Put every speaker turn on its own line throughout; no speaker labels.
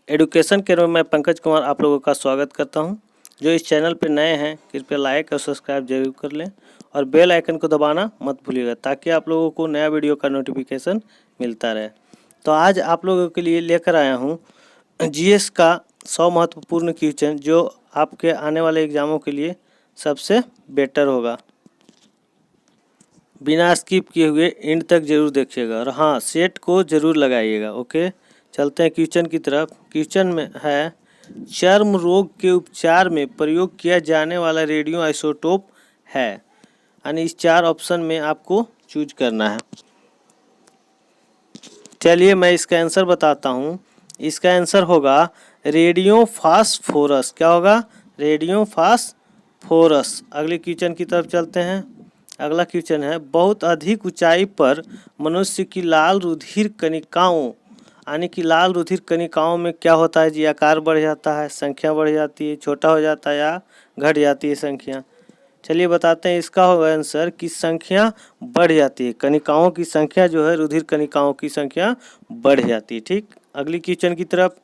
Education के में मैं पंकज कुमार आप लोगों का स्वागत करता हूं। जो इस चैनल पर नए हैं कृपया लाइक और सब्सक्राइब जरूर कर लें और बेल आइकन को दबाना मत भूलिएगा ताकि आप लोगों को नया वीडियो का नोटिफिकेशन मिलता रहे। तो आज आप लोगों के लिए लेकर आया हूं जीएस का 100 महत्वपूर्ण क्वेश्चन जो आपके आने वाले एग्जामों के लिए सबसे बेटर होगा। बिना स्किप किए हुए एंड तक जरूर देखिएगा और हाँ, सेट को जरूर लगाइएगा। ओके, चलते हैं क्वेश्चन की तरफ। क्वेश्चन में है चर्म रोग के उपचार में प्रयोग किया जाने वाला रेडियो आइसोटोप है, यानी इस 4 ऑप्शन में आपको चूज करना है। चलिए मैं इसका आंसर बताता हूँ। इसका आंसर होगा रेडियो फास्फोरस। क्या होगा? Radio phosphorus. अगले क्वेश्चन की तरफ चलते हैं। अगला क्वेश्चन है बहुत अधिक ऊंचाई पर मनुष्य की लाल रुधिर कणिकाओं, यानी कि लाल रुधिर कणिकाओं में क्या होता है जी? आकार बढ़ जाता है, संख्या बढ़ जाती है, छोटा हो जाता है या घट जाती है संख्या? चलिए बताते हैं। इसका होगा आंसर कि संख्या बढ़ जाती है। कणिकाओं की संख्या जो है, रुधिर कणिकाओं की संख्या बढ़ जाती है। ठीक, अगली क्वेश्चन की तरफ।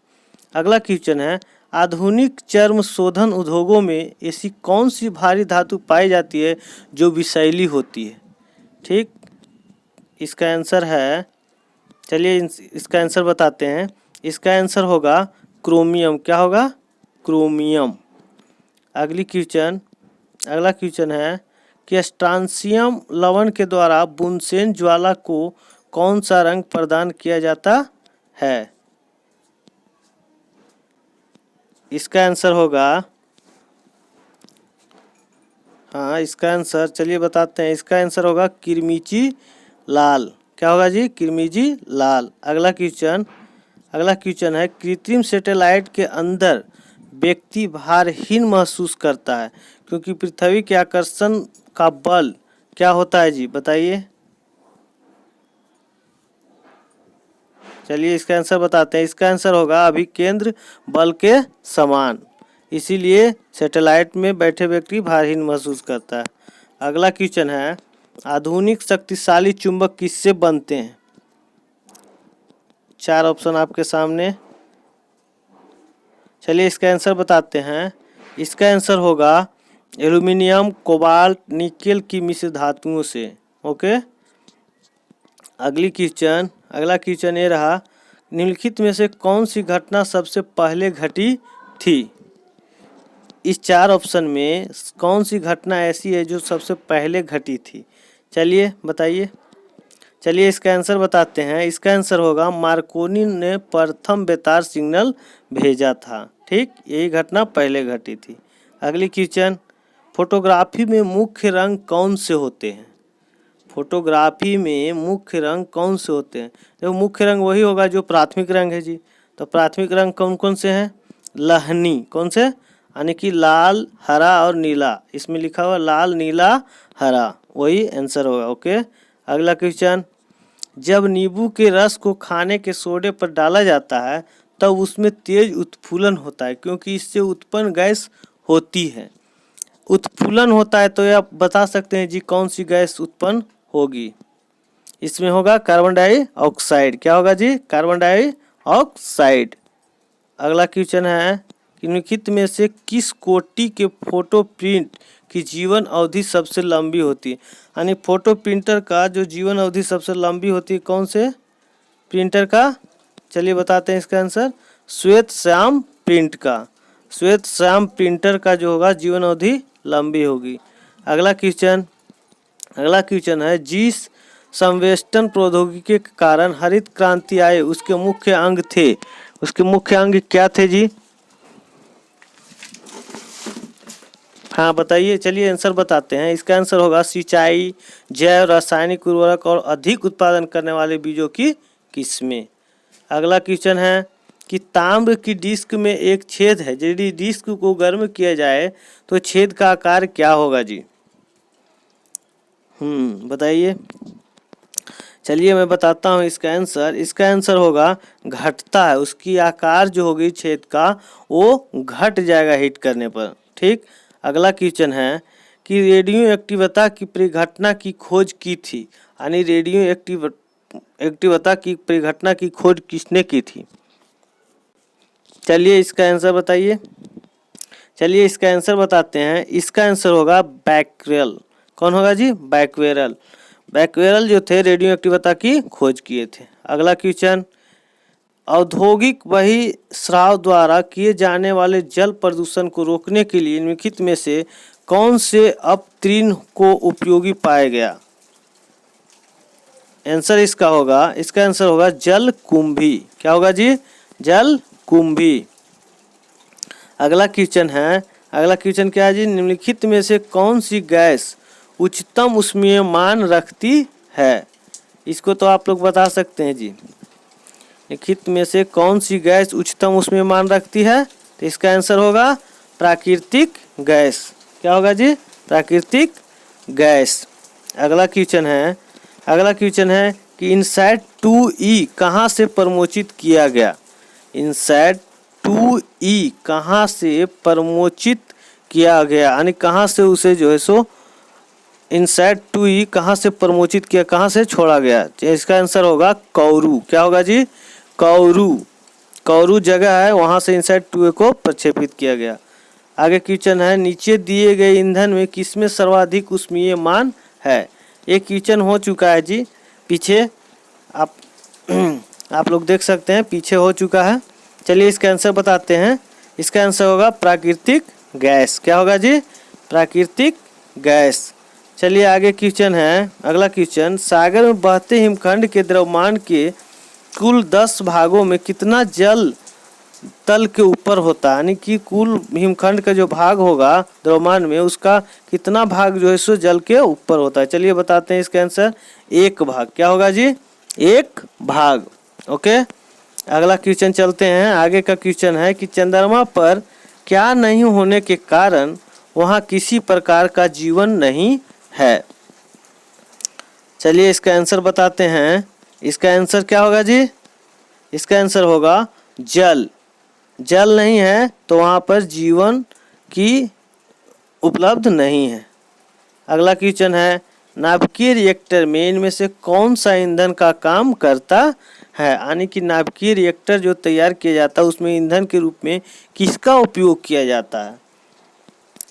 अगला क्वेश्चन है आधुनिक चर्म शोधन उद्योगों में ऐसी कौन सी भारी धातु पाई जाती है जो विषैली होती है? ठीक, इसका आंसर है, चलिए इसका आंसर बताते हैं। इसका आंसर होगा क्रोमियम। क्या होगा? क्रोमियम। अगला क्वेश्चन है कि स्ट्रांसियम लवण के द्वारा बुनसेन ज्वाला को कौन सा रंग प्रदान किया जाता है? इसका आंसर होगा, हाँ इसका आंसर चलिए बताते हैं। इसका आंसर होगा किरमिची लाल। क्या होगा जी? किरमिजी लाल। अगला क्वेश्चन है कृत्रिम सैटेलाइट के अंदर व्यक्ति भारहीन महसूस करता है क्योंकि पृथ्वी के आकर्षण का बल क्या होता है जी? बताइए। चलिए इसका आंसर बताते हैं। इसका आंसर होगा अभिकेंद्र बल के समान, इसीलिए सैटेलाइट में बैठे व्यक्ति भारहीन महसूस करता है। अगला क्वेश्चन है आधुनिक शक्तिशाली चुंबक किससे बनते हैं? 4 ऑप्शन आपके सामने। चलिए इसका आंसर बताते हैं। इसका आंसर होगा एल्यूमिनियम, कोबाल्ट, निकेल की मिश्र धातुओं से। ओके, अगला क्वेश्चन ये रहा निम्नलिखित में से कौन सी घटना सबसे पहले घटी थी? इस 4 ऑप्शन में कौन सी घटना ऐसी है जो सबसे पहले घटी थी? चलिए बताइए। चलिए इसका आंसर बताते हैं। इसका आंसर होगा मार्कोनी ने प्रथम बेतार सिग्नल भेजा था। ठीक, यही घटना पहले घटी थी। अगली क्वेश्चन, फोटोग्राफी में मुख्य रंग कौन से होते हैं? फोटोग्राफी में मुख्य रंग कौन से होते हैं? जो मुख्य रंग वही होगा जो प्राथमिक रंग है जी। तो प्राथमिक रंग कौन कौन से हैं? लहनी। कौन से? यानी कि लाल, हरा और नीला। इसमें लिखा हुआ लाल, नीला, हरा, वही आंसर होगा। ओके, अगला क्वेश्चन, जब नींबू के रस को खाने के सोडे पर डाला जाता है तब उसमें तेज उत्फुलन होता है क्योंकि इससे उत्पन्न गैस होती है। उत्फुलन होता है तो आप बता सकते हैं जी कौन सी गैस उत्पन्न होगी? इसमें होगा कार्बन डाइऑक्साइड। क्या होगा जी? Carbon dioxide. अगला क्वेश्चन है निम्नलिखित में से किस कोटि के फोटो प्रिंट की जीवन अवधि सबसे लंबी होती है? यानी फोटो प्रिंटर का जो जीवन अवधि सबसे लंबी होती है कौन से प्रिंटर का? चलिए बताते हैं इसका आंसर श्वेत श्याम प्रिंट का। श्वेत श्याम प्रिंटर का जो होगा जीवन अवधि लंबी होगी। अगला क्वेश्चन है जिस संवेष्टन प्रौद्योगिकी के कारण हरित क्रांति आए उसके मुख्य अंग थे। उसके मुख्य अंग क्या थे जी? हाँ बताइए। चलिए आंसर बताते हैं। इसका आंसर होगा सिंचाई, जैव रासायनिक उर्वरक और अधिक उत्पादन करने वाले बीजों की किस्में। अगला क्वेश्चन है कि ताम्र की डिस्क में एक छेद है, यदि डिस्क को गर्म किया जाए तो छेद का आकार क्या होगा जी? बताइए। चलिए मैं बताता हूँ इसका आंसर। इसका आंसर होगा घटता है, उसकी आकार जो होगी छेद का वो घट जाएगा हीट करने पर। ठीक, अगला क्वेश्चन है कि रेडियो एक्टिवता की परिघटना की खोज की थी, यानी रेडियो एक्टिवता की परिघटना की खोज किसने की थी? चलिए इसका आंसर बताइए। चलिए इसका आंसर बताते हैं। इसका आंसर होगा बैक्वेरल। कौन होगा जी? बैक्वेरल। बैक्वेरल जो थे रेडियो एक्टिविटी की खोज किए थे। अगला क्वेश्चन, औद्योगिक बहिस्राव द्वारा किए जाने वाले जल प्रदूषण को रोकने के लिए निम्नलिखित में से कौन से अपतृण को उपयोगी पाया गया? आंसर इसका आंसर होगा जलकुंभी। क्या होगा जी? जलकुंभी। अगला क्वेश्चन क्या है जी? निम्नलिखित में से कौन सी गैस उच्चतम ऊष्मीय मान रखती है? इसको तो आप लोग बता सकते हैं जी। निम्नलिखित में से कौन सी गैस उच्चतम ऊष्मीय मान रखती है? तो इसका आंसर होगा प्राकृतिक गैस। क्या होगा जी? प्राकृतिक गैस। अगला क्वेश्चन है कि इनसैट 2E कहाँ से प्रमोचित किया गया? इनसैट 2E कहाँ से प्रमोचित किया गया, यानी कहाँ से उसे जो है सो इनसैट 2E कहाँ से प्रमोचित किया, कहाँ से छोड़ा गया? इसका आंसर होगा कौरू। क्या होगा जी? कौरू जगह है, वहाँ से इनसैट 2E को प्रक्षेपित किया गया। आगे क्वेश्चन है, नीचे दिए गए ईंधन में किसमें सर्वाधिक ऊष्मीय मान है? एक क्वेश्चन हो चुका है जी पीछे, आप लोग देख सकते हैं पीछे हो चुका है। चलिए इसका आंसर बताते हैं। इसका आंसर होगा प्राकृतिक गैस। क्या होगा जी? प्राकृतिक गैस। चलिए आगे क्वेश्चन है। अगला क्वेश्चन, सागर में बहते हिमखंड के द्रव्यमान के कुल 10 भागों में कितना जल तल के ऊपर होता है? यानी कि कुल हिमखंड का जो भाग होगा द्रव्यमान में, उसका कितना भाग जो है सो जल के ऊपर होता है? चलिए बताते हैं इसका आंसर, 1 भाग। क्या होगा जी? 1 भाग। ओके, अगला क्वेश्चन चलते हैं। आगे का क्वेश्चन है कि चंद्रमा पर क्या नहीं होने के कारण वहाँ किसी प्रकार का जीवन नहीं है? चलिए इसका आंसर बताते हैं। इसका आंसर क्या होगा जी? इसका आंसर होगा जल नहीं है तो वहाँ पर जीवन की उपलब्ध नहीं है। अगला क्वेश्चन है, नाभिकीय रिएक्टर में इनमें से कौन सा ईंधन का काम करता है? यानी कि नाभिकीय रिएक्टर जो तैयार किया जाता है उसमें ईंधन के रूप में किसका उपयोग किया जाता है?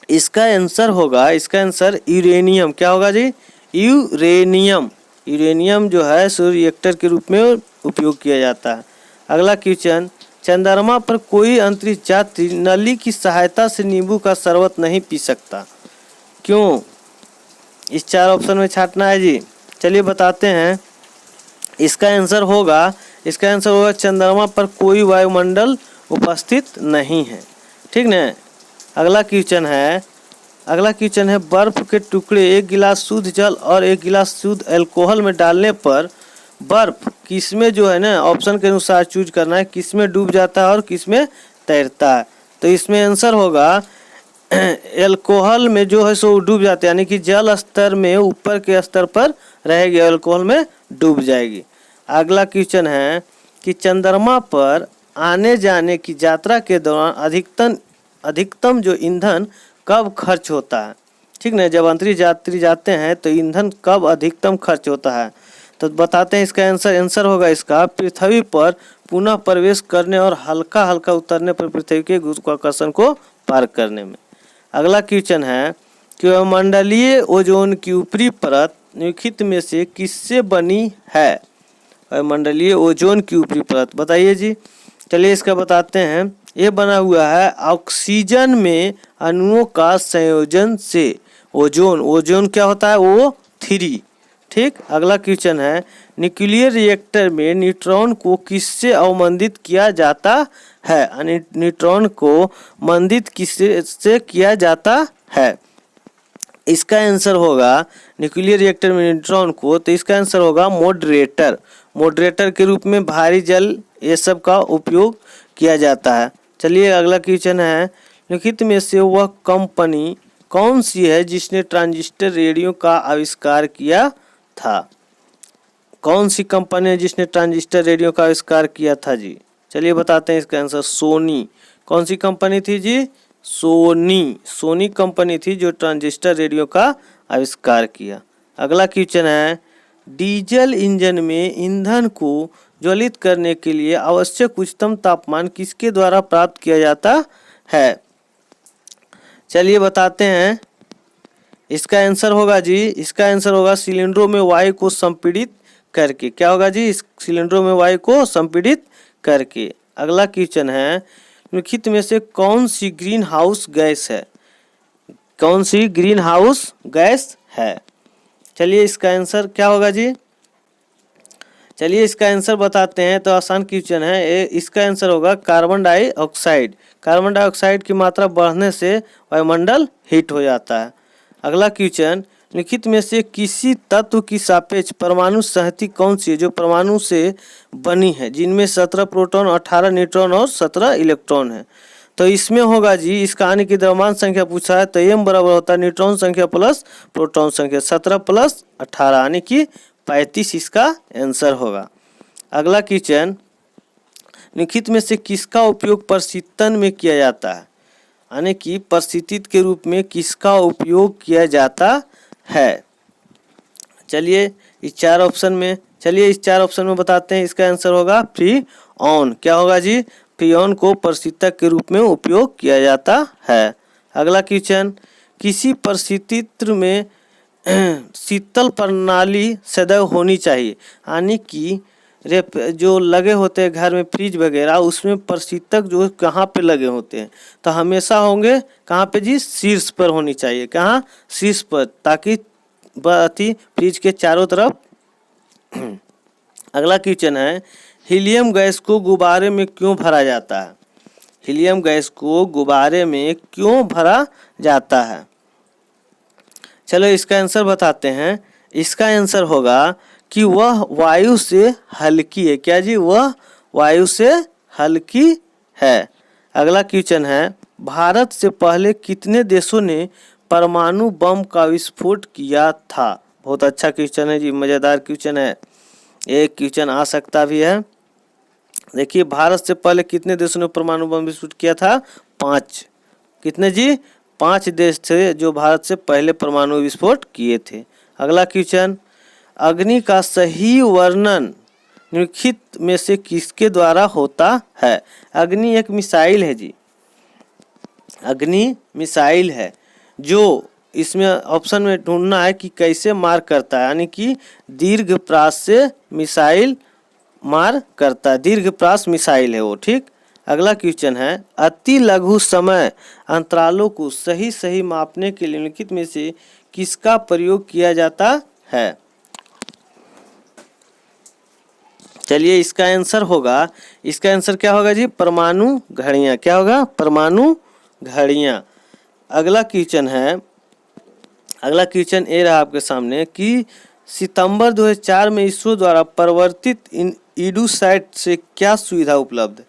इसका आंसर यूरेनियम। क्या होगा जी? यूरेनियम जो है सो रिएक्टर के रूप में उपयोग किया जाता है। अगला क्वेश्चन, चंद्रमा पर कोई अंतरिक्ष यात्री नली की सहायता से नींबू का शरबत नहीं पी सकता, क्यों? इस 4 ऑप्शन में छांटना है जी। चलिए बताते हैं। इसका आंसर होगा चंद्रमा पर कोई वायुमंडल उपस्थित नहीं है। ठीक न। अगला क्वेश्चन है, बर्फ के टुकड़े 1 गिलास शुद्ध जल और 1 गिलास शुद्ध अल्कोहल में डालने पर बर्फ किसमें जो है ना, ऑप्शन के अनुसार चूज करना है, किसमें डूब जाता है और किसमें तैरता है? तो इसमें आंसर होगा अल्कोहल में जो है सो डूब जाते हैं, यानी कि जल स्तर में ऊपर के स्तर पर रहेगी, अल्कोहल में डूब जाएगी। अगला क्वेश्चन है कि चंद्रमा पर आने जाने की यात्रा के दौरान अधिकतम जो ईंधन कब खर्च होता है? ठीक ना, जब अंतरिक्ष यात्री जाते हैं तो ईंधन कब अधिकतम खर्च होता है? तो बताते हैं इसका आंसर होगा इसका पृथ्वी पर पुनः प्रवेश करने और हल्का हल्का उतरने पर पृथ्वी के गुरुत्वाकर्षण को पार करने में। अगला क्वेश्चन है कि वायुमंडलीय ओजोन की ऊपरी परत निम्नलिखित में से किससे बनी है? वायुमंडलीय ओजोन की ऊपरी परत बताइए जी। चलिए इसका बताते हैं। ये बना हुआ है ऑक्सीजन में अणुओं का संयोजन से। ओजोन क्या होता है? O3। ठीक। अगला क्वेश्चन है, न्यूक्लियर रिएक्टर में न्यूट्रॉन को किससे अवमंदित किया जाता है? न्यूट्रॉन को मंदित किससे किया जाता है? इसका आंसर होगा न्यूक्लियर रिएक्टर में न्यूट्रॉन को, तो इसका आंसर होगा मॉडरेटर के रूप में भारी जल ये सब का उपयोग किया जाता है। चलिए अगला क्वेश्चन है, निम्नलिखित में से वह कंपनी कौन सी है जिसने ट्रांजिस्टर रेडियो का आविष्कार किया था? कौन सी कंपनी है जिसने ट्रांजिस्टर रेडियो का आविष्कार किया था जी? चलिए बताते हैं इसका आंसर, सोनी। कौन सी कंपनी थी जी? सोनी कंपनी थी जो ट्रांजिस्टर रेडियो का आविष्कार किया। अगला क्वेश्चन है, डीजल इंजन में ईंधन को ज्वलित करने के लिए आवश्यक उच्चतम तापमान किसके द्वारा प्राप्त किया जाता है? चलिए बताते हैं। इसका आंसर होगा जी, इसका आंसर होगा सिलेंडरों में वायु को संपीड़ित करके। क्या होगा जी? इस सिलेंडरों में वायु को संपीड़ित करके। अगला क्वेश्चन है, निम्नलिखित में से कौन सी ग्रीन हाउस गैस है? कौन सी ग्रीन हाउस गैस है? चलिए इसका आंसर क्या होगा जी? चलिए इसका आंसर बताते हैं। तो आसान क्वेश्चन है, इसका आंसर होगा कार्बन डाइऑक्साइड। कार्बन डाइऑक्साइड की मात्रा बढ़ने से वायुमंडल हीट हो जाता है। अगला क्वेश्चन, लिखित में से किसी तत्व की सापेक्ष परमाणु संहति कौन सी है जो परमाणु से बनी है, जिनमें 17 प्रोटॉन, 18 न्यूट्रॉन और 17 इलेक्ट्रॉन है? तो इसमें होगा जी, इस कहानी की द्रव्यमान संख्या पूछा है तो m बराबर होता है न्यूट्रॉन संख्या प्लस प्रोटॉन संख्या, 17 प्लस 18 यानी कि 35 इसका आंसर होगा। अगला क्वेश्चन, निम्नलिखित में से किसका उपयोग प्रशीतन में किया जाता है? यानी कि प्रशीतित के रूप में किसका उपयोग किया जाता है? चलिए इस चार ऑप्शन में बताते हैं। इसका आंसर होगा फ्रीऑन। क्या होगा जी? फ्रीऑन को प्रशीतक के रूप में उपयोग किया जाता है। अगला क्वेश्चन, किसी प्रशीतित्र में शीतल प्रणाली सदैव होनी चाहिए, यानी कि जो लगे होते हैं घर में फ्रिज वगैरह, उसमें प्रशीतक जो कहाँ पे लगे होते हैं? तो हमेशा होंगे कहाँ पे जी? शीर्ष पर होनी चाहिए। कहाँ? शीर्ष पर, ताकि फ्रिज के चारों तरफ। अगला क्वेश्चन है, हीलियम गैस को गुब्बारे में क्यों भरा जाता है? हीलियम गैस को गुब्बारे में क्यों भरा जाता है? चलो इसका आंसर बताते हैं। इसका आंसर होगा कि वह वायु से हल्की है। क्या जी? वह वायु से हल्की है। अगला क्वेश्चन है, भारत से पहले कितने देशों ने परमाणु बम का विस्फोट किया था? बहुत अच्छा क्वेश्चन है जी, मज़ेदार क्वेश्चन है। एक क्वेश्चन आ सकता भी है। देखिए, भारत से पहले कितने देशों ने परमाणु बम विस्फोट किया था? 5। कितने जी? 5 देश थे जो भारत से पहले परमाणु विस्फोट किए थे। अगला क्वेश्चन, अग्नि का सही वर्णन निम्नलिखित में से किसके द्वारा होता है? अग्नि एक मिसाइल है जी, अग्नि मिसाइल है। जो इसमें ऑप्शन में ढूंढना है कि कैसे मार करता है, यानी कि दीर्घ प्रास से मिसाइल मार करता है, दीर्घ प्रास मिसाइल है वो। ठीक। अगला क्वेश्चन है, अति लघु समय अंतरालों को सही मापने के लिए निम्नलिखित में से किसका प्रयोग किया जाता है? चलिए इसका आंसर होगा, इसका आंसर क्या होगा जी? परमाणु घड़ियां। क्या होगा? परमाणु घड़ियां। अगला क्वेश्चन है, अगला क्वेश्चन ये रहा आपके सामने कि सितंबर 2004 में इसरो द्वारा परिवर्तित इडूसैट से क्या सुविधा उपलब्ध?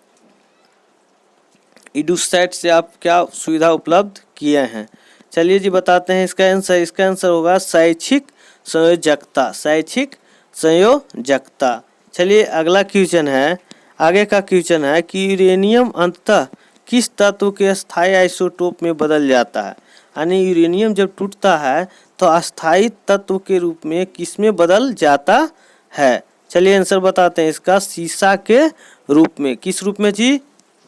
इडूसैट से आप क्या सुविधा उपलब्ध किए हैं? चलिए जी बताते हैं इसका आंसर। इसका आंसर होगा शैक्षिक संयोजकता, शैक्षिक संयोजकता। चलिए अगला क्वेश्चन है, आगे का क्वेश्चन है कि यूरेनियम अंततः किस तत्व के अस्थायी आइसोटोप में बदल जाता है? यानी यूरेनियम जब टूटता है तो अस्थायी तत्व के रूप में किस में बदल जाता है? चलिए आंसर बताते हैं इसका, सीसा के रूप में। किस रूप में जी?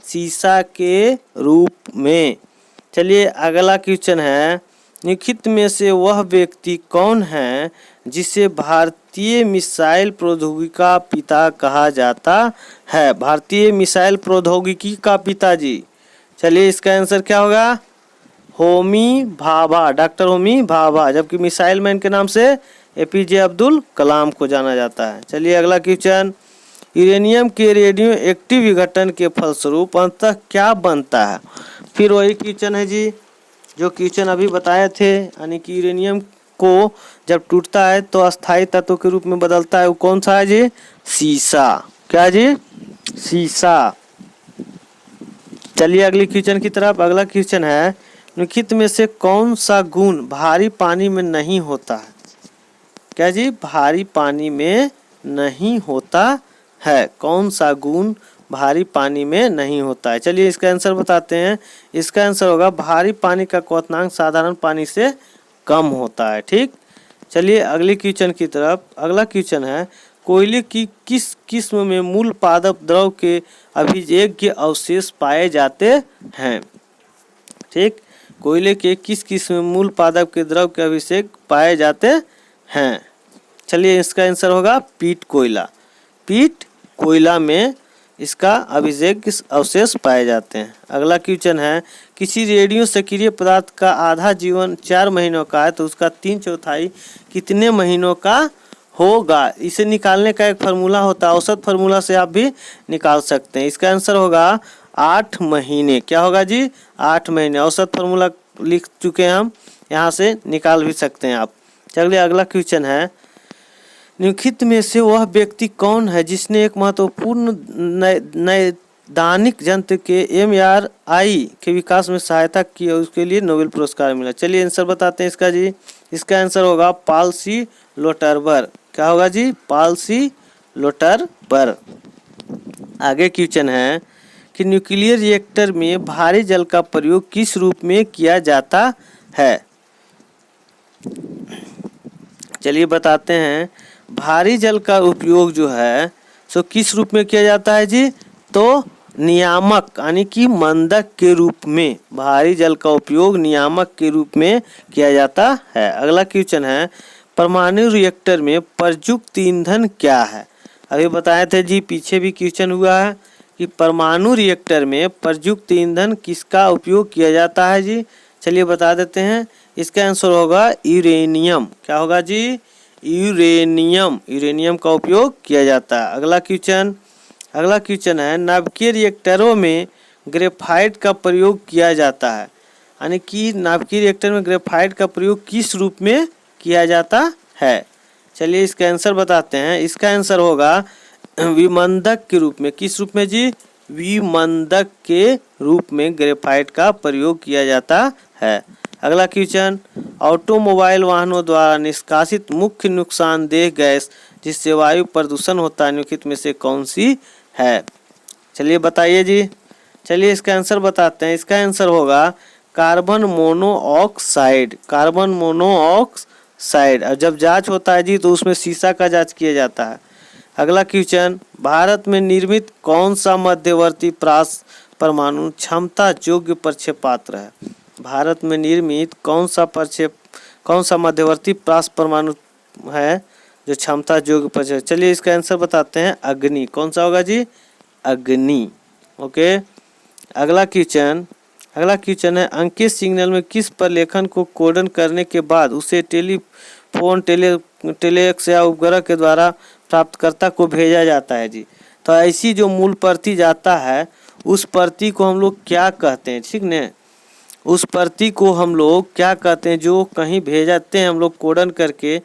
सीसा के रूप में। चलिए अगला क्वेश्चन है, निम्नलिखित में से वह व्यक्ति कौन है जिसे भारतीय मिसाइल प्रौद्योगिकी का पिता कहा जाता है? भारतीय मिसाइल प्रौद्योगिकी का पिताजी। चलिए इसका आंसर क्या होगा? होमी भाभा, डॉक्टर होमी भाभा। जबकि मिसाइल मैन के नाम से एपीजे अब्दुल कलाम को जाना जाता है। चलिए अगला क्वेश्चन, यूरेनियम के रेडियो एक्टिव विघटन के फलस्वरूप अंततः क्या बनता है? फिर वही क्वेश्चन है जी जो क्वेश्चन अभी बताए थे, यानी कि यूरेनियम को जब टूटता है तो अस्थायी तत्व के रूप में बदलता है। वो कौन सा है जी? सीसा। क्या जी? सीसा। चलिए अगली क्वेश्चन की तरफ। अगला क्वेश्चन है, निम्नलिखित में से कौन सा गुण भारी पानी में नहीं होता है? क्या जी? भारी पानी में नहीं होता है। कौन सा गुण भारी पानी में नहीं होता है? चलिए इसका आंसर बताते हैं। इसका आंसर होगा भारी पानी का क्वथनांक साधारण पानी से कम होता है। ठीक। चलिए अगली क्वेश्चन की तरफ। अगला क्वेश्चन है, कोयले की किस किस्म में मूल पादप द्रव के अभिजेज्य अवशेष पाए जाते हैं? ठीक, कोयले के किस किस्म में मूल पादप के द्रव के अभिषेक पाए जाते हैं? चलिए इसका आंसर होगा पीट कोयला। पीट कोयला में इसका अभिषेक अवशेष पाए जाते हैं। अगला क्वेश्चन है, किसी रेडियो सक्रिय पदार्थ का आधा जीवन 4 महीनों का है तो उसका 3/4 कितने महीनों का होगा? इसे निकालने का एक फार्मूला होता है, औसत फार्मूला से आप भी निकाल सकते हैं। इसका आंसर होगा 8 महीने। क्या होगा जी? 8 महीने। औसत फार्मूला लिख चुके हैं हम, यहाँ से निकाल भी सकते हैं आप। चलिए अगला क्वेश्चन है, निम्नलिखित में से वह व्यक्ति कौन है जिसने एक महत्वपूर्ण नैदानिक यंत्र के MRI के विकास में सहायता की और उसके लिए नोबेल पुरस्कार मिला? चलिए आंसर बताते हैं इसका जी। इसका आंसर होगा पॉल सी लोटरबर। क्या होगा जी? पॉल सी लोटरबर। आगे क्वेश्चन है कि न्यूक्लियर रिएक्टर में भारी जल का प्रयोग किस रूप में किया जाता है? चलिए बताते हैं। भारी जल का उपयोग जो है सो किस रूप में किया जाता है जी? तो नियामक यानी कि मंदक के रूप में भारी जल का उपयोग नियामक के रूप में किया जाता है। अगला क्वेश्चन है, परमाणु रिएक्टर में प्रयुक्त ईंधन क्या है? अभी बताए थे जी, पीछे भी क्वेश्चन हुआ है कि परमाणु रिएक्टर में प्रयुक्त ईंधन किसका उपयोग किया जाता है जी? चलिए बता देते हैं। इसका आंसर होगा यूरेनियम। क्या होगा जी? यूरेनियम। यूरेनियम का उपयोग किया जाता है। अगला क्वेश्चन है, नाभिकीय रिएक्टरों में ग्रेफाइट का प्रयोग किया जाता है, यानी कि नाभिकीय रिएक्टर में ग्रेफाइट का प्रयोग किस रूप में किया जाता है? चलिए इसका आंसर बताते हैं। इसका आंसर होगा विमंदक के रूप में। किस रूप में जी? विमंदक के रूप में ग्रेफाइट का प्रयोग किया जाता है। अगला क्वेश्चन, ऑटोमोबाइल वाहनों द्वारा निष्कासित मुख्य नुकसानदेह गैस जिससे वायु प्रदूषण होता है निम्नलिखित में से कौन सी है? चलिए बताइए जी। चलिए इसका आंसर बताते हैं। इसका आंसर होगा कार्बन मोनोऑक्साइड। Carbon monoxide. और जब जांच होता है जी तो उसमें शीशा का जांच किया जाता है। अगला क्वेश्चन, भारत में निर्मित कौन सा मध्यवर्ती प्रास परमाणु क्षमता योग्य प्रक्षेपास्त्र है? भारत में निर्मित कौन सा मध्यवर्ती प्रास परमाणु है जो क्षमता योग्य प्रक्षेप? चलिए इसका आंसर बताते हैं। अग्नि। कौन सा होगा जी? अग्नि। ओके। अगला क्वेश्चन है, अंकीय सिग्नल में किस प्रलेखन को कोडन करने के बाद उसे टेलीफोन टेलीएक्स या उपग्रह के द्वारा प्राप्तकर्ता को भेजा जाता है जी? तो ऐसी जो मूल प्रति जाता है उस प्रति को हम लोग क्या कहते हैं? ठीक न, उस प्रति को हम लोग क्या कहते हैं? जो कहीं भेजते हैं हम लोग कोडन करके,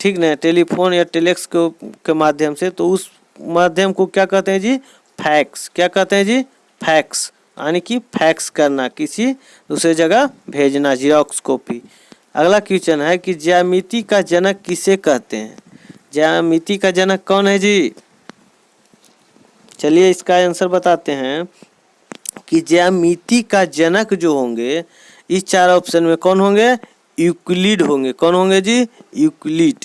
ठीक न, टेलीफोन या टेलीएक्स के माध्यम से, तो उस माध्यम को क्या कहते हैं जी? फैक्स। क्या कहते हैं जी? फैक्स। यानी कि फैक्स करना, किसी दूसरे जगह भेजना, जीरोक्स कॉपी। अगला क्वेश्चन है कि ज्यामिति का जनक किसे कहते हैं? ज्यामिति का जनक कौन है जी? चलिए इसका आंसर बताते हैं कि ज्यामिति का जनक जो होंगे इस 4 ऑप्शन में कौन होंगे? यूक्लिड होंगे। कौन होंगे जी? यूक्लिड।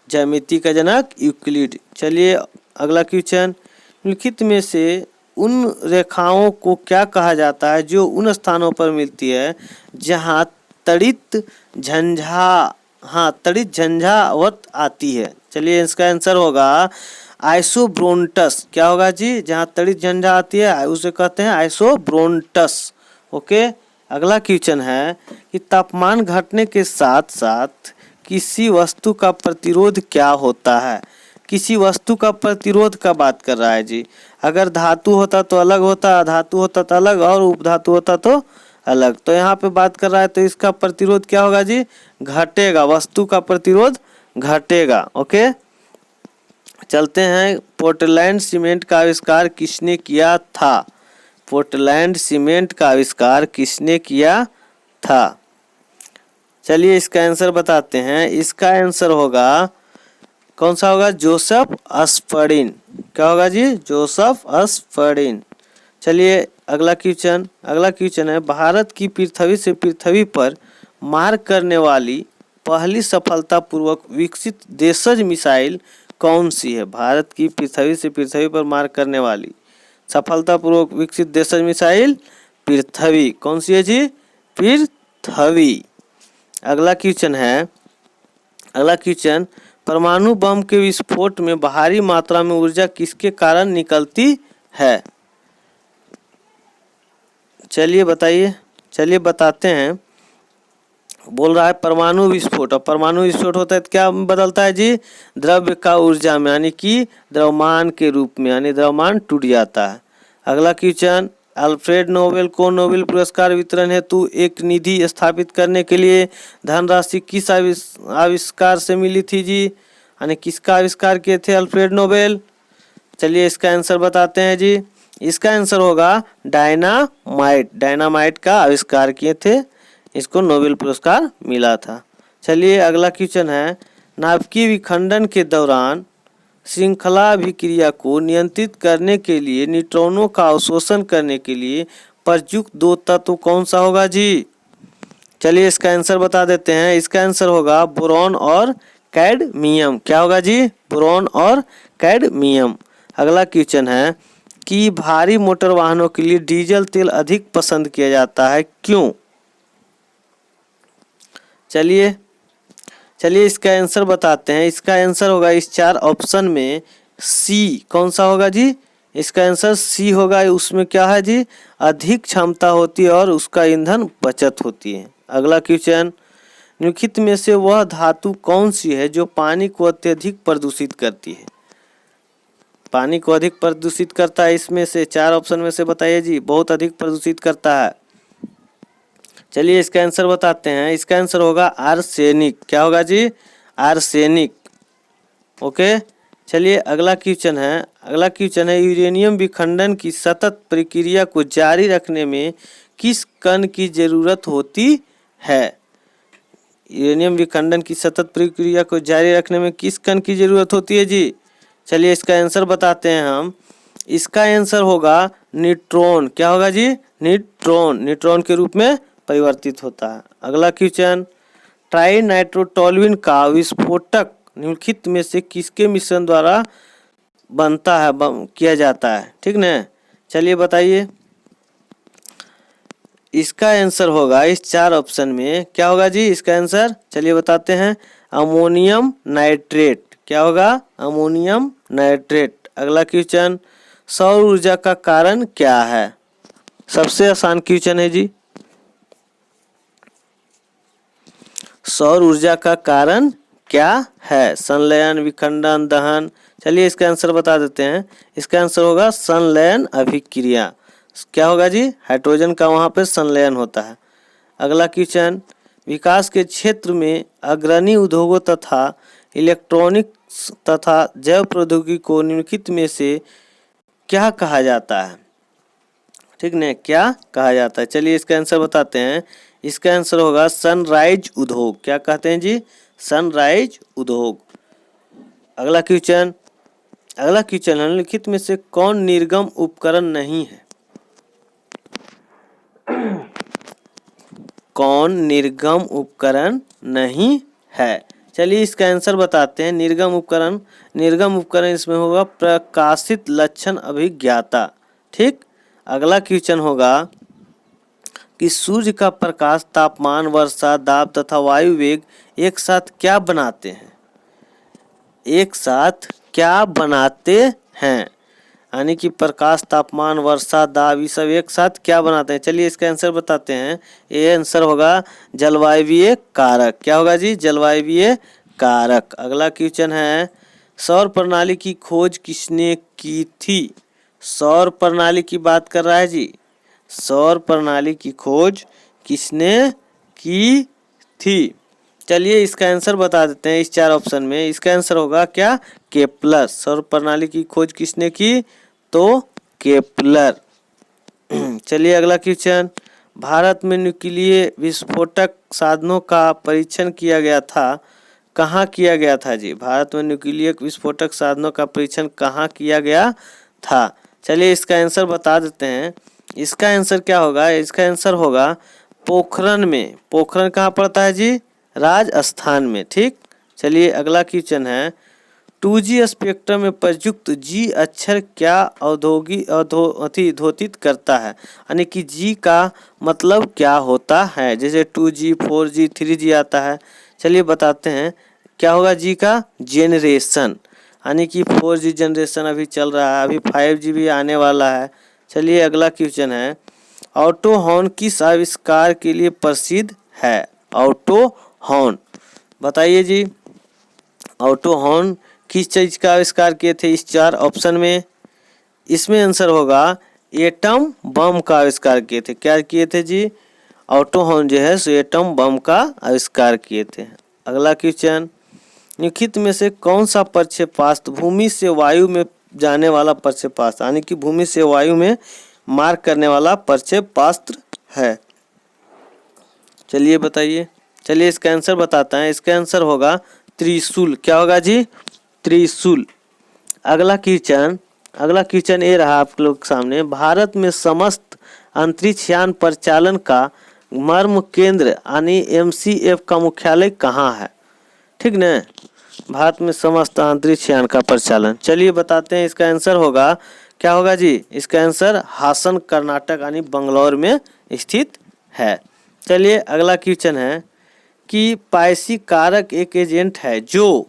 ज्यामिति का जनक यूक्लिड। चलिए अगला क्वेश्चन, निम्नलिखित में से उन रेखाओं को क्या कहा जाता है जो उन स्थानों पर मिलती है जहां तड़ित झंझावत आती है? चलिए इसका आंसर होगा आइसोब्रोंटस। क्या होगा जी? जहां तड़ित झंझा आती है उसे कहते हैं आइसोब्रोंटस। ओके। अगला क्वेश्चन है कि तापमान घटने के साथ साथ किसी वस्तु का प्रतिरोध क्या होता है? किसी वस्तु का प्रतिरोध का बात कर रहा है जी। अगर धातु होता तो अलग होता, अधातु होता तो अलग, और उपधातु होता तो अलग। तो यहाँ पे बात कर रहा है तो इसका प्रतिरोध क्या होगा जी? घटेगा। वस्तु का प्रतिरोध घटेगा। ओके। चलते हैं, पोर्टलैंड सीमेंट का आविष्कार किसने किया था? पोर्टलैंड सीमेंट का आविष्कार किसने किया था? चलिए इसका आंसर बताते हैं। इसका आंसर होगा, कौन सा होगा? जोसेफ अस्पर्डिन। क्या होगा जी? जोसेफ अस्पर्डिन। चलिए अगला क्वेश्चन है, भारत की पृथ्वी से पृथ्वी पर मार करने वाली पहली सफलतापूर्वक विकसित देशज मिसाइल कौन सी है? भारत की पृथ्वी से पृथ्वी पर मार करने वाली सफलतापूर्वक विकसित देशज मिसाइल पृथ्वी कौन सी है जी? पृथ्वी। अगला क्वेश्चन परमाणु बम के विस्फोट में भारी मात्रा में ऊर्जा किसके कारण निकलती है? चलिए बताते हैं। बोल रहा है परमाणु विस्फोट, और परमाणु विस्फोट होता है तो क्या बदलता है जी? द्रव्य का ऊर्जा में, यानी कि द्रव्यमान के रूप में, यानी द्रव्यमान टूट जाता है। अगला क्वेश्चन, अल्फ्रेड नोबेल को नोबेल पुरस्कार वितरण हेतु एक निधि स्थापित करने के लिए धनराशि किस आविष्कार से मिली थी जी? यानी किसका आविष्कार किए थे अल्फ्रेड नोबेल? चलिए इसका आंसर बताते हैं जी। इसका आंसर होगा डायनामाइट का आविष्कार किए थे, इसको नोबेल पुरस्कार मिला था। चलिए अगला क्वेश्चन है, नाभिकीय विखंडन के दौरान श्रृंखला अभिक्रिया को नियंत्रित करने के लिए न्यूट्रॉनों का अवशोषण करने के लिए प्रयुक्त दो तत्व कौन सा होगा जी? चलिए इसका आंसर बता देते हैं। इसका आंसर होगा बोरॉन और कैडमियम। क्या होगा जी? बोरॉन और कैडमियम। अगला क्वेश्चन है कि भारी मोटर वाहनों के लिए डीजल तेल अधिक पसंद किया जाता है, क्यों? चलिए इसका आंसर बताते हैं। इसका आंसर होगा इस 4 ऑप्शन में सी। कौन सा होगा जी? इसका आंसर सी होगा। उसमें क्या है जी? अधिक क्षमता होती है और उसका ईंधन बचत होती है। अगला क्वेश्चन, निम्नलिखित में से वह धातु कौन सी है जो पानी को अत्यधिक प्रदूषित करती है? पानी को अधिक प्रदूषित करता है, इसमें से 4 ऑप्शन में से बताइए जी। बहुत अधिक प्रदूषित करता है। चलिए इसका आंसर बताते हैं। इसका आंसर होगा आर्सेनिक। क्या होगा जी? आर्सेनिक। ओके। चलिए अगला क्वेश्चन है यूरेनियम विखंडन की सतत प्रक्रिया को जारी रखने में किस कण की जरूरत होती है? यूरेनियम विखंडन की सतत प्रक्रिया को जारी रखने में किस कण की जरूरत होती है जी? चलिए इसका आंसर बताते हैं हम। इसका आंसर होगा न्यूट्रॉन। क्या होगा जी? न्यूट्रॉन के रूप में परिवर्तित होता है। अगला क्वेश्चन, ट्राइनाइट्रोटोल्यूएन का विस्फोटक निम्नलिखित में से किसके मिश्रण द्वारा बनता है, किया जाता है? ठीक ना। चलिए बताइए। इसका आंसर होगा इस 4 ऑप्शन में क्या होगा जी? इसका आंसर चलिए बताते हैं, अमोनियम नाइट्रेट। क्या होगा? Ammonium nitrate. अगला क्वेश्चन, सौर ऊर्जा का कारण क्या है? सबसे आसान क्वेश्चन है जी। सौर ऊर्जा का कारण क्या है? संलयन, विखंडन, दहन। चलिए इसका आंसर बता देते हैं। इसका आंसर होगा संलयन अभिक्रिया। क्या होगा जी? हाइड्रोजन का वहां पे संलयन होता है। अगला क्वेश्चन, विकास के क्षेत्र में अग्रणी उद्योगों तथा इलेक्ट्रॉनिक्स तथा जैव प्रौद्योगिकी को निम्नलिखित में से क्या कहा जाता है? ठीक ना, क्या कहा जाता है? चलिए इसका आंसर बताते हैं। इसका आंसर होगा सनराइज उद्योग। क्या कहते हैं जी? सनराइज उद्योग। अगला क्वेश्चन निम्नलिखित में से कौन निर्गम उपकरण नहीं है? कौन निर्गम उपकरण नहीं है? चलिए इसका आंसर बताते हैं। निर्गम उपकरण इसमें होगा प्रकाशित लक्षण अभिज्ञाता। ठीक। अगला क्वेश्चन होगा कि सूर्य का प्रकाश, तापमान, वर्षा, दाब तथा वायु वेग एक साथ क्या बनाते हैं? एक साथ क्या बनाते हैं? यानी कि प्रकाश, तापमान, वर्षा, दाब, ये सब एक साथ क्या बनाते हैं? चलिए इसका आंसर बताते हैं। ये आंसर होगा जलवायवीय कारक। क्या होगा जी? जलवायवीय कारक। अगला क्वेश्चन है, सौर प्रणाली की खोज किसने की थी? सौर प्रणाली की बात कर रहा है जी। सौर प्रणाली की खोज किसने की थी? चलिए इसका आंसर बता देते हैं। इस 4 ऑप्शन में इसका आंसर होगा क्या? केपलर। सौर प्रणाली की खोज किसने की? तो केपलर। चलिए अगला क्वेश्चन, भारत में न्यूक्लियर विस्फोटक साधनों का परीक्षण किया गया था, कहाँ किया गया था जी? भारत में न्यूक्लियर विस्फोटक साधनों का परीक्षण कहाँ किया गया था? चलिए इसका आंसर बता देते हैं। इसका आंसर क्या होगा? इसका आंसर होगा पोखरण में। पोखरण कहाँ पड़ता है जी? राजस्थान में। ठीक। चलिए अगला क्वेश्चन है, 2G स्पेक्ट्रम में प्रयुक्त G अक्षर क्या अवधोतित करता है, यानी कि G का मतलब क्या होता है। जैसे 2G 4G 3G आता है, चलिए बताते हैं क्या होगा G का। जेनरेशन, यानी कि 4G जनरेशन अभी चल रहा है, अभी 5G भी आने वाला है। चलिए अगला क्वेश्चन है, ऑटो हॉर्न किस आविष्कार के लिए प्रसिद्ध है। ऑटो हॉर्न बताइए जी, ऑटो हॉर्न किस चीज का आविष्कार किए थे इस 4 ऑप्शन में। इसमें आंसर होगा एटम बम का आविष्कार किए थे। क्या किए थे जी, ऑटो हॉर्न जो है सो एटम बम का आविष्कार किए थे। अगला क्वेश्चन, निम्नलिखित में से कौन सा प्रक्षेपास्त्र भूमि से वायु में जाने वाला प्रक्षेपास्त्र, यानी कि भूमि से वायु में मार करने वाला प्रक्षेपास्त्र है। चलिए बताइए, चलिए इसका आंसर बताते हैं। इसका आंसर होगा त्रिशूल। क्या होगा जी, त्रिशूल। अगला क्वेश्चन ये रहा आप लोग के सामने, भारत में समस्त अंतरिक्ष यान परिचालन का मर्म केंद्र यानी MCF का मुख्यालय कहाँ है। ठीक न, भारत में समस्त अंतरिक्ष यान का परिचालन। चलिए बताते हैं, इसका आंसर होगा क्या होगा जी, इसका आंसर हासन कर्नाटक यानी बंगलौर में स्थित है। चलिए अगला क्वेश्चन है कि पायसी कारक एक एजेंट है जो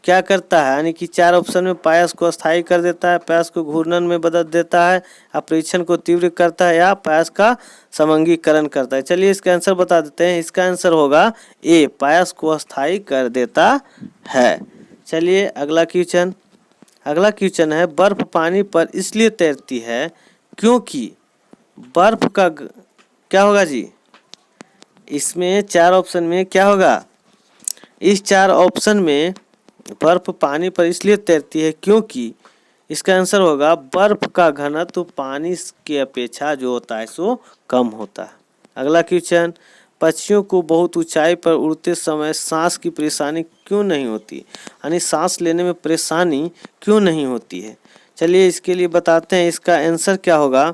क्या करता है, यानी कि 4 ऑप्शन में पायस को अस्थायी कर देता है, पायस को घूर्णन में बदल देता है, अपरीक्षण को तीव्र करता है, या पायस का समंगीकरण करता है। चलिए इसका आंसर बता देते हैं। इसका आंसर होगा ए, पायस को अस्थायी कर देता है। चलिए अगला क्वेश्चन है, बर्फ पानी पर इसलिए तैरती है क्योंकि बर्फ का क्या होगा जी, इसमें 4 ऑप्शन में क्या होगा, इस 4 ऑप्शन में बर्फ पानी पर इसलिए तैरती है क्योंकि इसका आंसर होगा बर्फ का घनत्व तो पानी के अपेक्षा जो होता है सो कम होता है। अगला क्वेश्चन, पक्षियों को बहुत ऊंचाई पर उड़ते समय सांस की परेशानी क्यों नहीं होती, यानी सांस लेने में परेशानी क्यों नहीं होती है। चलिए इसके लिए बताते हैं, इसका आंसर क्या होगा।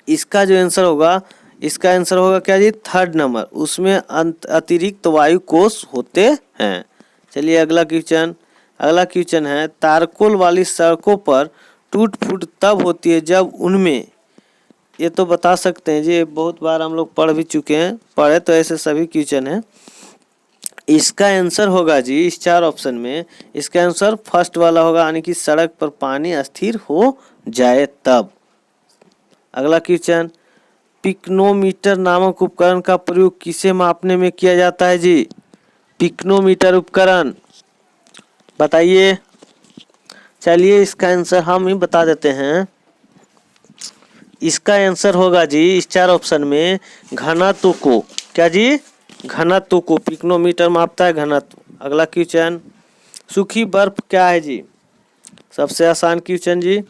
इसका जो आंसर होगा, इसका आंसर होगा क्या जी, 3rd नंबर, उसमें अतिरिक्त वायु कोश होते हैं। चलिए अगला क्वेश्चन है, तारकोल वाली सड़कों पर टूट फूट तब होती है जब उनमें, ये तो बता सकते हैं जी, बहुत बार हम लोग पढ़ भी चुके हैं, पढ़े तो ऐसे सभी क्वेश्चन हैं। इसका आंसर होगा जी, इस 4 ऑप्शन में इसका आंसर फर्स्ट वाला होगा, यानी कि सड़क पर पानी अस्थिर हो जाए तब। अगला क्वेश्चन, पिक्नोमीटर नामक उपकरण का प्रयोग किसे मापने में किया जाता है जी। पिक्नोमीटर उपकरण बताइए। चलिए इसका आंसर हम ही बता देते हैं। इसका आंसर होगा जी, इस 4 ऑप्शन में घनत्व को, क्या जी, घनत्व को पिक्नोमीटर मापता है, घनत्व। अगला क्वेश्चन, सूखी बर्फ क्या है जी, सबसे आसान क्वेश्चन जी,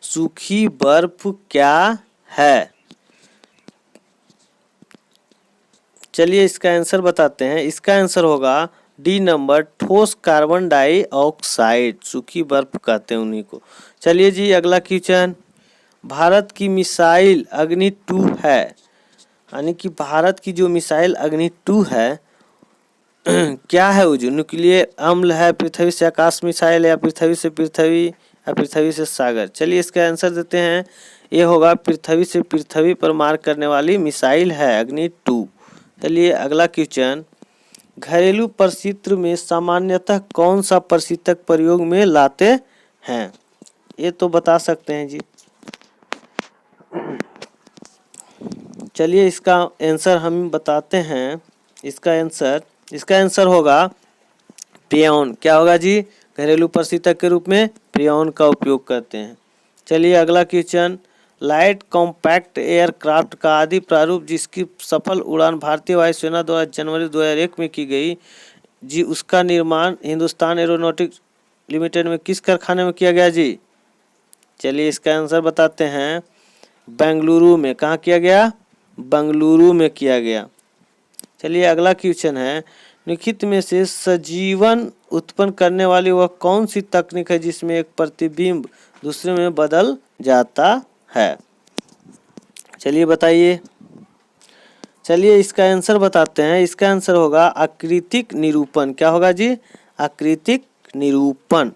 सूखी बर्फ क्या है। चलिए इसका आंसर बताते हैं। इसका आंसर होगा डी नंबर, ठोस कार्बन डाइऑक्साइड, सूखी बर्फ कहते हैं उन्हीं को। चलिए जी अगला क्वेश्चन, भारत की मिसाइल अग्नि 2 है, यानी कि भारत की जो मिसाइल अग्नि 2 है क्या है वो, जो न्यूक्लियर अम्ल है, पृथ्वी से आकाश मिसाइल, या पृथ्वी से पृथ्वी, या पृथ्वी से सागर। चलिए इसका आंसर देते हैं, ये होगा पृथ्वी से पृथ्वी पर मार करने वाली मिसाइल है अग्नि 2। चलिए अगला क्वेश्चन, घरेलू परिस्थिति में सामान्यतः कौन सा प्रशीतक प्रयोग में लाते हैं, ये तो बता सकते हैं जी। चलिए इसका आंसर हम बताते हैं। इसका आंसर होगा प्रियॉन। क्या होगा जी, घरेलू प्रशीतक के रूप में प्रियॉन का उपयोग करते हैं। चलिए अगला क्वेश्चन, लाइट कॉम्पैक्ट एयरक्राफ्ट का आदि प्रारूप जिसकी सफल उड़ान भारतीय वायुसेना द्वारा जनवरी 2001 में की गई जी, उसका निर्माण हिंदुस्तान एरोनॉटिक्स लिमिटेड में किस कारखाने में किया गया जी। चलिए इसका आंसर बताते हैं, बेंगलुरु में। कहाँ किया गया, बेंगलुरु में किया गया। चलिए अगला क्वेश्चन है, निम्नलिखित में से सजीवन उत्पन्न करने वाली वह कौन सी तकनीक है जिसमें एक प्रतिबिंब दूसरे में बदल जाता है। चलिए बताइए। चलिए इसका आंसर बताते हैं। इसका आंसर होगा आकृतिक निरूपण। क्या होगा जी, आकृतिक निरूपण।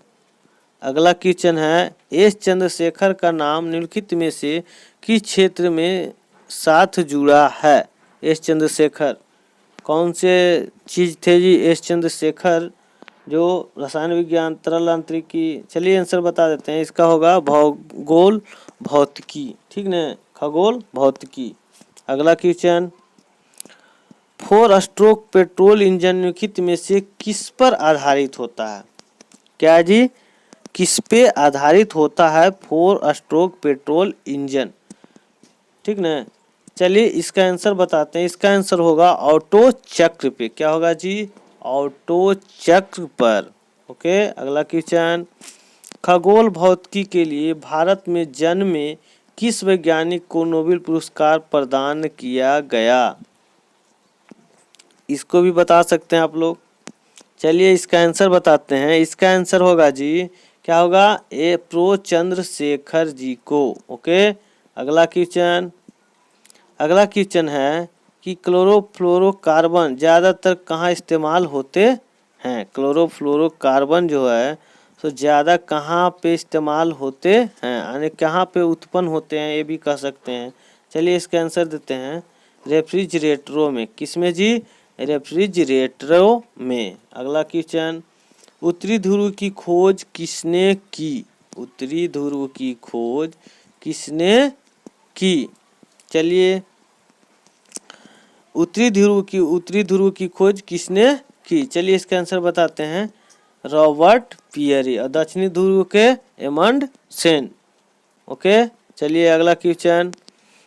अगला क्वेश्चन है, एस चंद्रशेखर का नाम निम्नलिखित में से किस क्षेत्र में साथ जुड़ा है? एस चंद्रशेखर कौन से चीज थे जी? एस चंद्रशेखर जो रसायन विज्ञान, तरल यांत्रिकी, चलिए आंसर बता देते हैं। इसका होगा भूगोल भौतिकी, ठीक ना, खगोल भौतिकी। अगला क्वेश्चन, 4 स्ट्रोक पेट्रोल इंजन निम्नलिखित में से किस पर आधारित होता है? क्या जी? किस पे आधारित होता है 4 स्ट्रोक पेट्रोल इंजन, ठीक ना। चलिए इसका आंसर बताते हैं। इसका आंसर होगा ऑटो चक्र पे। क्या होगा जी? ऑटो चक्र पर। ओके। अगला क्वेश्चन, खगोल भौतिकी के लिए भारत में जन्मे किस वैज्ञानिक को नोबेल पुरस्कार प्रदान किया गया? इसको भी बता सकते हैं आप लोग। चलिए इसका आंसर बताते हैं। इसका आंसर होगा जी, क्या होगा? ए प्रो चंद्रशेखर जी को। ओके। अगला क्वेश्चन है कि क्लोरोफ्लोरोकार्बन ज़्यादातर कहाँ इस्तेमाल होते हैं? क्लोरोफ्लोरोकार्बन जो है तो ज़्यादा कहाँ पे इस्तेमाल होते हैं, यानी कहाँ पे उत्पन्न होते हैं, ये भी कह सकते हैं। चलिए इसका आंसर देते हैं, रेफ्रिजरेटरों में। किसमें जी? रेफ्रिजरेटरों में। अगला क्वेश्चन, उत्तरी ध्रुव की खोज किसने की? उत्तरी ध्रुव की खोज किसने की? चलिए उत्तरी ध्रुव की खोज किसने की? चलिए इसका आंसर बताते हैं, रॉबर्ट पियरी। और दक्षिणी ध्रुव के एमंड सेन। ओके। चलिए अगला क्वेश्चन,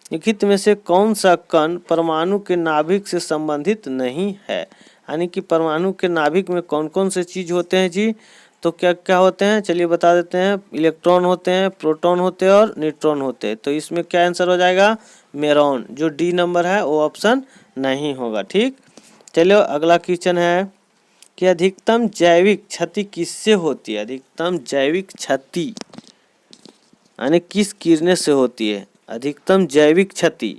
निम्नलिखित में से कौन सा कण परमाणु के नाभिक से संबंधित नहीं है? यानी कि परमाणु के नाभिक में कौन कौन से चीज होते हैं जी? तो क्या क्या होते हैं? चलिए बता देते हैं। इलेक्ट्रॉन होते हैं, प्रोटॉन होते हैं और न्यूट्रॉन होते हैं। तो इसमें क्या आंसर हो जाएगा? मेरॉन। जो डी नंबर है वो ऑप्शन नहीं होगा, ठीक। चलिए अगला क्वेश्चन है कि अधिकतम जैविक क्षति किससे होती है? अधिकतम जैविक क्षति यानी किस गिरने से होती है? अधिकतम जैविक क्षति।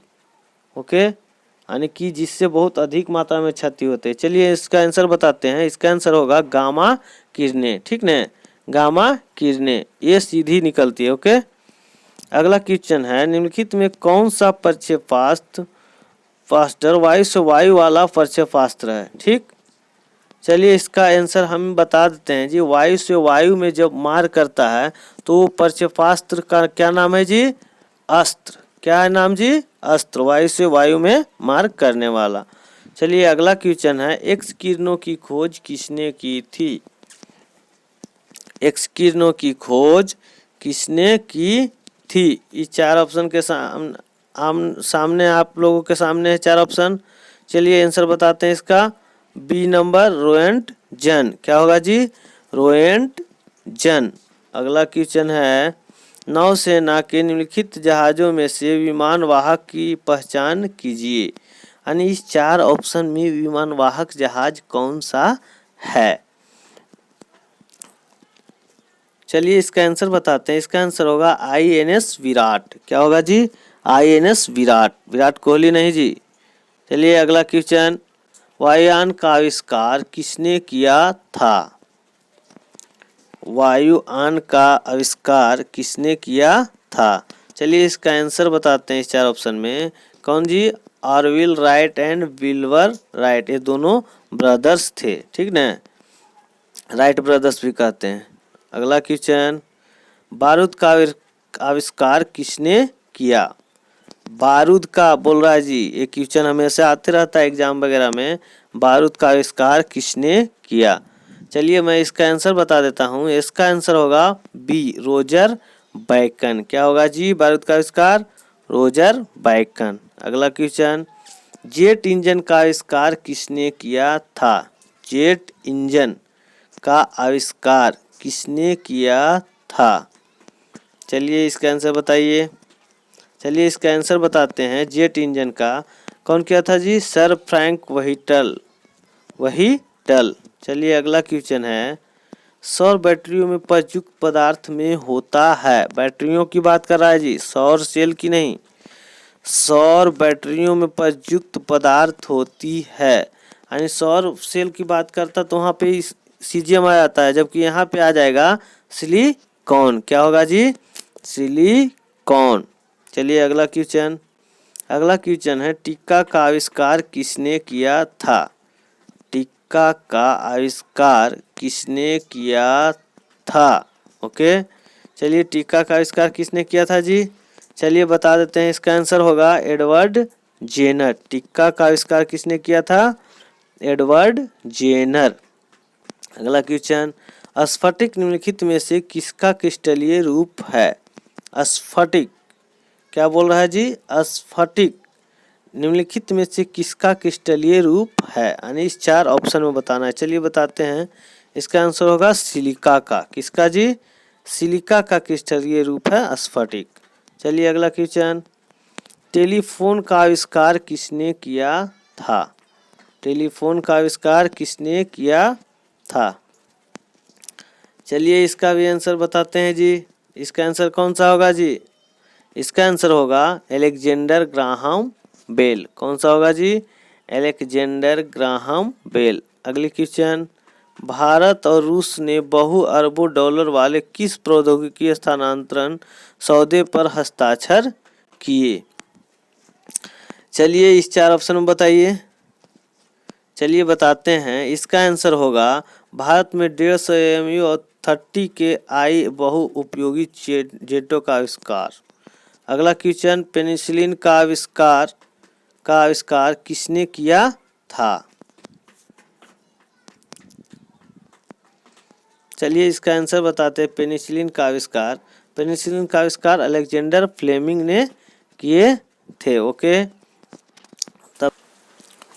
ओके। यानी कि जिससे बहुत अधिक मात्रा में क्षति होती है। चलिए इसका आंसर बताते हैं। इसका आंसर होगा गामा किरणें, ठीक न, गामा किरणें, ये सीधी निकलती है। ओके। अगला क्वेश्चन है, निम्नलिखित में कौन सा प्रक्षेपास्त्र वायु से वायु वाला प्रक्षेपास्त्र है? ठीक। चलिए इसका आंसर हम बता देते हैं जी। वायु से वायु में जब मार करता है तो प्रक्षेपास्त्र का क्या नाम है जी? अस्त्र। क्या है नाम जी? अस्त्र। वायु से वायु में मार करने वाला। चलिए अगला क्वेश्चन है, एक्स किरणों की खोज किसने की थी? एक्स किरणों की खोज किसने की थी? इस चार ऑप्शन के सामने आप लोगों के सामने है चार ऑप्शन। चलिए आंसर बताते हैं इसका। B number, roentgen. क्या होगा जी? रोएंटजन। अगला क्वेश्चन है, नौसेना के निम्नलिखित जहाजों में से विमान वाहक की पहचान कीजिए। यानी इस चार ऑप्शन में विमान वाहक जहाज कौन सा है? चलिए इसका आंसर बताते हैं। इसका आंसर होगा INS विराट। क्या होगा जी? INS विराट। विराट कोहली नहीं जी। चलिए अगला क्वेश्चन, वायुयान का आविष्कार किसने किया था? वायुयान का आविष्कार किसने किया था? चलिए इसका आंसर बताते हैं इस चार ऑप्शन में। कौन जी? Orville Wright and Wilbur Wright, ये दोनों ब्रदर्स थे, ठीक ना, राइट ब्रदर्स भी कहते हैं। अगला क्वेश्चन, बारूद का आविष्कार किसने किया? बारूद का बोल रहा है जी। ये क्वेश्चन हमेशा आते रहता है एग्जाम वगैरह में। बारूद का आविष्कार किसने किया? चलिए मैं इसका आंसर बता देता हूँ। इसका आंसर होगा बी, रोजर बैकन। क्या होगा जी? बारूद का आविष्कार रोजर बैकन। अगला क्वेश्चन, जेट इंजन का आविष्कार किसने किया था? जेट इंजन का आविष्कार किसने किया था? चलिए इसका आंसर बताइए। चलिए इसका आंसर बताते हैं। जेट इंजन का कौन किया था जी? Sir Frank Whittle. चलिए अगला क्वेश्चन है, सौर बैटरियों में प्रयुक्त पदार्थ में होता है। बैटरियों की बात कर रहा है जी, सौर सेल की नहीं। सौर बैटरियों में प्रयुक्त पदार्थ होती है, यानी सौर सेल की बात करता तो वहाँ पे सीजियम आता है, जबकि यहाँ पे आ जाएगा सिलिकॉन। क्या होगा जी? सिलिकॉन। चलिए अगला क्वेश्चन। अगला क्वेश्चन है टीका का आविष्कार किसने किया था? टीका का आविष्कार किसने किया था? ओके, चलिए टीका का आविष्कार किसने किया था जी? चलिए बता देते हैं, इसका आंसर होगा एडवर्ड जेनर। टीका का आविष्कार किसने किया था? Edward Jenner. अगला क्वेश्चन, स्फटिक निम्नलिखित में से किसका क्रिस्टलीय रूप है? स्फटिक, क्या बोल रहा है जी? स्फटिक निम्नलिखित में से किसका क्रिस्टलीय रूप है? यानी इस 4 ऑप्शन में बताना है। चलिए बताते हैं, इसका आंसर होगा सिलिका का। किसका जी? सिलिका का क्रिस्टलीय रूप है स्फटिक। चलिए अगला क्वेश्चन, टेलीफोन का आविष्कार किसने किया था? टेलीफोन का आविष्कार किसने किया था? चलिए इसका भी आंसर बताते हैं जी। इसका आंसर कौन सा होगा जी? इसका आंसर होगा अलेक्जेंडर ग्राहम बेल। कौन सा होगा जी? Alexander Graham Bell. अगली क्वेश्चन, भारत और रूस ने बहु अरबों डॉलर वाले किस प्रौद्योगिकी स्थानांतरण सौदे पर हस्ताक्षर किए? चलिए इस 4 ऑप्शन में बताइए। चलिए बताते हैं, इसका आंसर होगा भारत में 150 MU और 30 के आई बहु उपयोगी जेटों का आविष्कार। अगला क्वेश्चन, पेनिसिलिन का आविष्कार किसने किया था? चलिए इसका आंसर बताते हैं, पेनिसिलिन का आविष्कार अलेक्जेंडर फ्लेमिंग ने किए थे। ओके, तब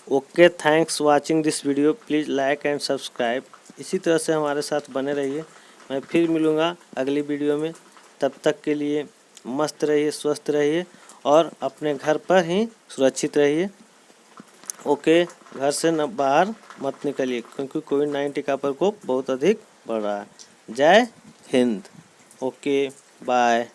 okay, thanks watching this video. Please like and subscribe. इसी तरह से हमारे साथ बने रहिए। मैं फिर मिलूँगा अगली वीडियो में। तब तक के लिए मस्त रहिए, स्वस्थ रहिए और अपने घर पर ही सुरक्षित रहिए। ओके, घर से न बाहर मत निकलिए, क्योंकि कोविड-19 का प्रकोप बहुत अधिक बढ़ रहा है। जय हिंद। Okay, bye.